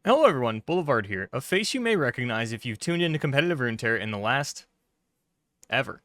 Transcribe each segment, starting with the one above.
Hello everyone, Boulevard here, a face you may recognize if you've tuned into competitive Runeterra in the last... ever.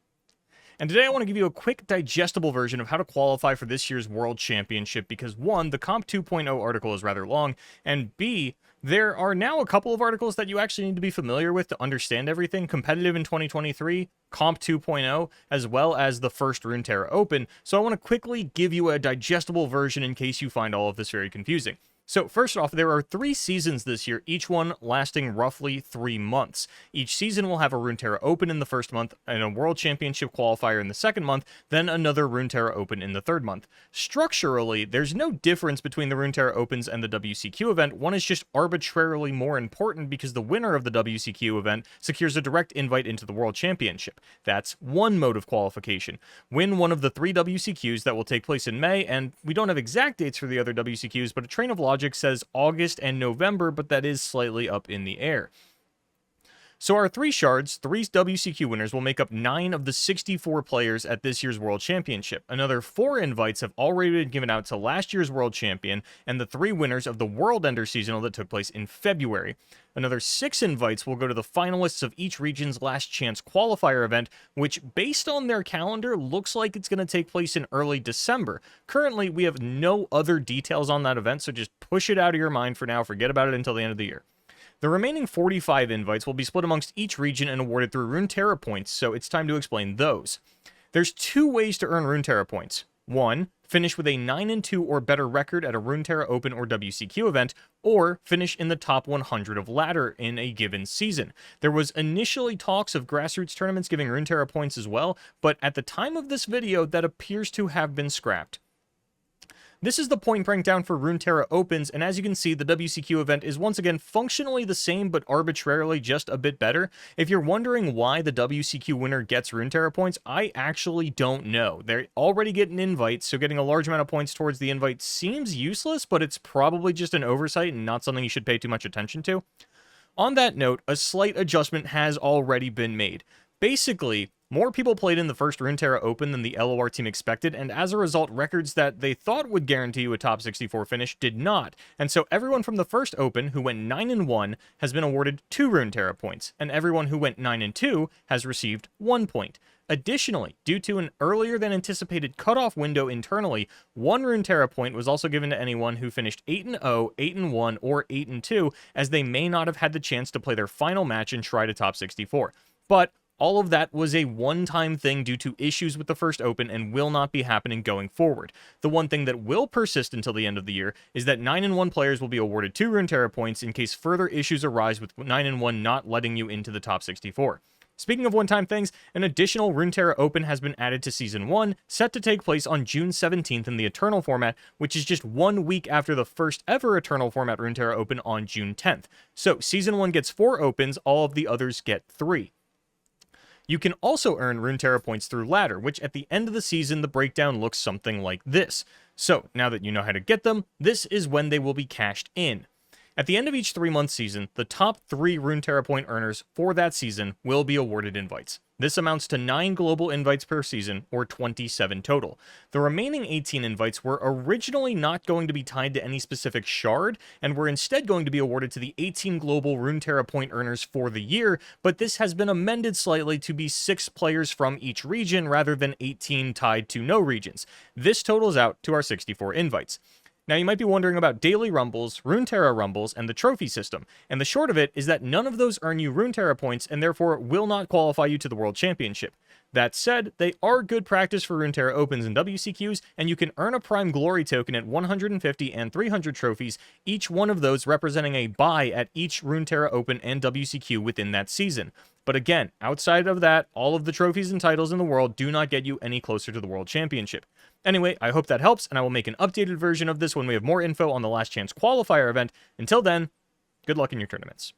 And today I want to give you a quick, digestible version of how to qualify for this year's World Championship because 1, the Comp 2.0 article is rather long, and B, there are now a couple of articles that you actually need to be familiar with to understand everything, competitive in 2023, Comp 2.0, as well as the first Runeterra Open, so I want to quickly give you a digestible version in case you find all of this very confusing. So first off, there are 3 seasons this year, each one lasting roughly 3 months. Each season will have a Runeterra Open in the first month, and a World Championship qualifier in the second month, then another Runeterra Open in the third month. Structurally, there's no difference between the Runeterra Opens and the WCQ event. One is just arbitrarily more important because the winner of the WCQ event secures a direct invite into the World Championship. That's one mode of qualification. Win one of the 3 WCQs that will take place in May, and we don't have exact dates for the other WCQs, but a train of logic says August and November, but that is slightly up in the air. So our 3 shards, 3 WCQ winners, will make up 9 of the 64 players at this year's World Championship. Another 4 invites have already been given out to last year's World Champion and the 3 winners of the World Ender Seasonal that took place in February. Another 6 invites will go to the finalists of each region's Last Chance qualifier event, which, based on their calendar, looks like it's going to take place in early December. Currently, we have no other details on that event, so just push it out of your mind for now. Forget about it until the end of the year. The remaining 45 invites will be split amongst each region and awarded through Runeterra points, so it's time to explain those. There's 2 ways to earn Runeterra points. 1, finish with a 9-2 or better record at a Runeterra Open or WCQ event, or finish in the top 100 of ladder in a given season. There was initially talks of grassroots tournaments giving Runeterra points as well, but at the time of this video, that appears to have been scrapped. This is the point breakdown for Runeterra Opens, and as you can see, the WCQ event is once again functionally the same, but arbitrarily just a bit better. If you're wondering why the WCQ winner gets Runeterra points, I actually don't know. They already get an invite, so getting a large amount of points towards the invite seems useless, but it's probably just an oversight and not something you should pay too much attention to. On that note, a slight adjustment has already been made. Basically, more people played in the first Runeterra Open than the LoR team expected, and as a result, records that they thought would guarantee you a top 64 finish did not. And so everyone from the first Open who went 9-1 has been awarded 2 Runeterra points, and everyone who went 9-2 has received 1 point. Additionally, due to an earlier than anticipated cutoff window internally, 1 Runeterra point was also given to anyone who finished 8-0, 8-1, or 8-2, as they may not have had the chance to play their final match and try to top 64. But all of that was a one-time thing due to issues with the first Open and will not be happening going forward. The one thing that will persist until the end of the year is that 9-1 players will be awarded 2 Runeterra points in case further issues arise with 9-1 not letting you into the top 64. Speaking of one-time things, an additional Runeterra Open has been added to Season 1, set to take place on June 17th in the Eternal format, which is just 1 week after the first ever Eternal format Runeterra Open on June 10th. So, Season 1 gets 4 Opens, all of the others get 3. You can also earn Runeterra points through ladder, which at the end of the season, the breakdown looks something like this. So, now that you know how to get them, this is when they will be cashed in. At the end of each 3-month season, the top 3 Runeterra point earners for that season will be awarded invites. This amounts to 9 global invites per season, or 27 total. The remaining 18 invites were originally not going to be tied to any specific shard, and were instead going to be awarded to the 18 global Runeterra point earners for the year, but this has been amended slightly to be 6 players from each region rather than 18 tied to no regions. This totals out to our 64 invites. Now, you might be wondering about daily rumbles, Runeterra rumbles, and the trophy system, and the short of it is that none of those earn you Runeterra points and therefore will not qualify you to the World Championship. That said, they are good practice for Runeterra Opens and WCQs, and you can earn a Prime Glory token at 150 and 300 trophies, each one of those representing a buy at each Runeterra Open and WCQ within that season. But again, outside of that, all of the trophies and titles in the world do not get you any closer to the World Championship. Anyway, I hope that helps, and I will make an updated version of this when we have more info on the Last Chance qualifier event. Until then, good luck in your tournaments.